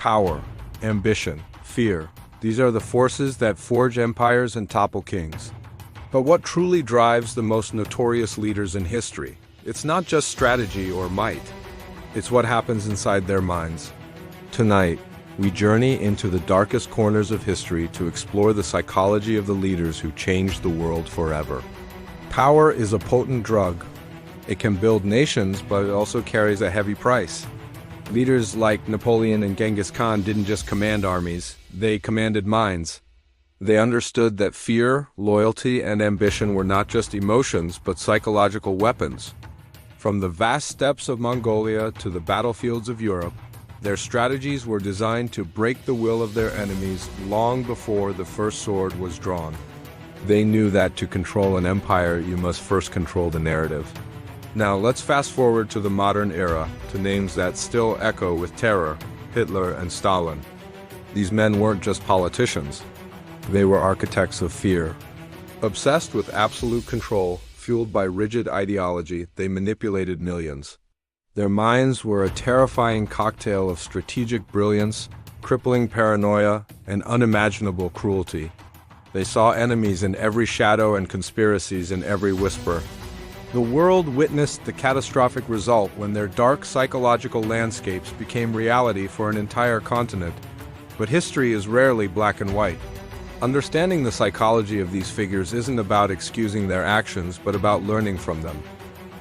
power, ambition, fear. These are the forces that forge empires and topple kings. But what truly drives the most notorious leaders in history? It's not just strategy or might. It's what happens inside their minds. Tonight, we journey into the darkest corners of history to explore the psychology of the leaders who changed the world forever. Power is a potent drug. It can build nations, but it also carries a heavy price. Leaders like Napoleon and Genghis Khan didn't just command armies, they commanded minds. They understood that fear, loyalty, and ambition were not just emotions, but psychological weapons. From the vast steppes of Mongolia to the battlefields of Europe, their strategies were designed to break the will of their enemies long before the first sword was drawn. They knew that to control an empire, you must first control the narrative. Now let's fast forward to the modern era, to names that still echo with terror: Hitler and Stalin. These men weren't just politicians. They were architects of fear. Obsessed with absolute control, fueled by rigid ideology, they manipulated millions. Their minds were a terrifying cocktail of strategic brilliance, crippling paranoia, and unimaginable cruelty. They saw enemies in every shadow and conspiracies in every whisper. The world witnessed the catastrophic result when their dark psychological landscapes became reality for an entire continent. But history is rarely black and white. Understanding the psychology of these figures isn't about excusing their actions, but about learning from them.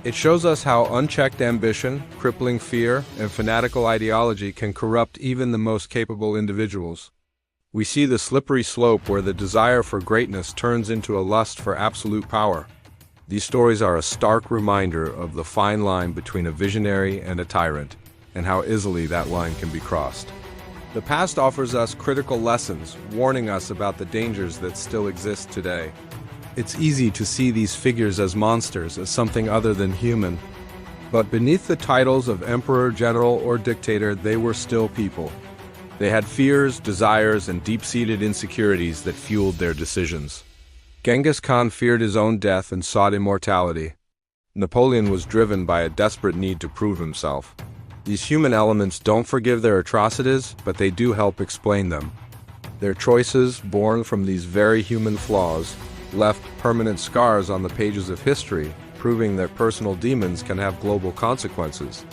It shows us how unchecked ambition, crippling fear, and fanatical ideology can corrupt even the most capable individuals. We see the slippery slope where the desire for greatness turns into a lust for absolute power. These stories are a stark reminder of the fine line between a visionary and a tyrant, and how easily that line can be crossed. The past offers us critical lessons, warning us about the dangers that still exist today. It's easy to see these figures as monsters, as something other than human. But beneath the titles of emperor, general, or dictator, they were still people. They had fears, desires, and deep-seated insecurities that fueled their decisions. Genghis Khan feared his own death and sought immortality. Napoleon was driven by a desperate need to prove himself. These human elements don't forgive their atrocities, but they do help explain them. Their choices, born from these very human flaws, left permanent scars on the pages of history, proving that personal demons can have global consequences.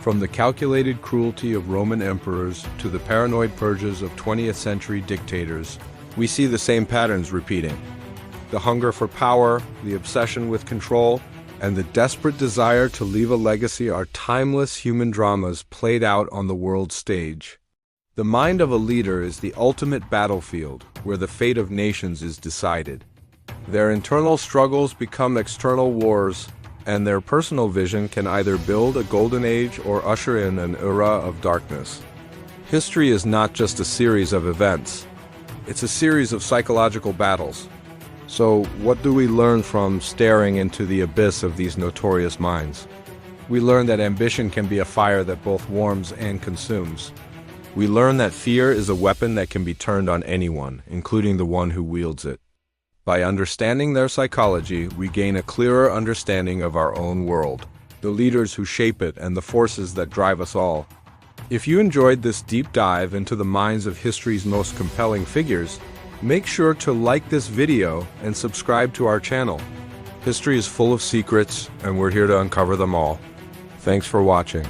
From the calculated cruelty of Roman emperors to the paranoid purges of 20th century dictators, we see the same patterns repeating. The hunger for power, the obsession with control, and the desperate desire to leave a legacy are timeless human dramas played out on the world stage. The mind of a leader is the ultimate battlefield where the fate of nations is decided. Their internal struggles become external wars, and their personal vision can either build a golden age or usher in an era of darkness. History is not just a series of events. It's a series of psychological battles. So, what do we learn from staring into the abyss of these notorious minds? We learn that ambition can be a fire that both warms and consumes. We learn that fear is a weapon that can be turned on anyone, including the one who wields it. By understanding their psychology, we gain a clearer understanding of our own world, the leaders who shape it, and the forces that drive us all. If you enjoyed this deep dive into the minds of history's most compelling figures, make sure to like this video and subscribe to our channel. History is full of secrets, and we're here to uncover them all. Thanks for watching.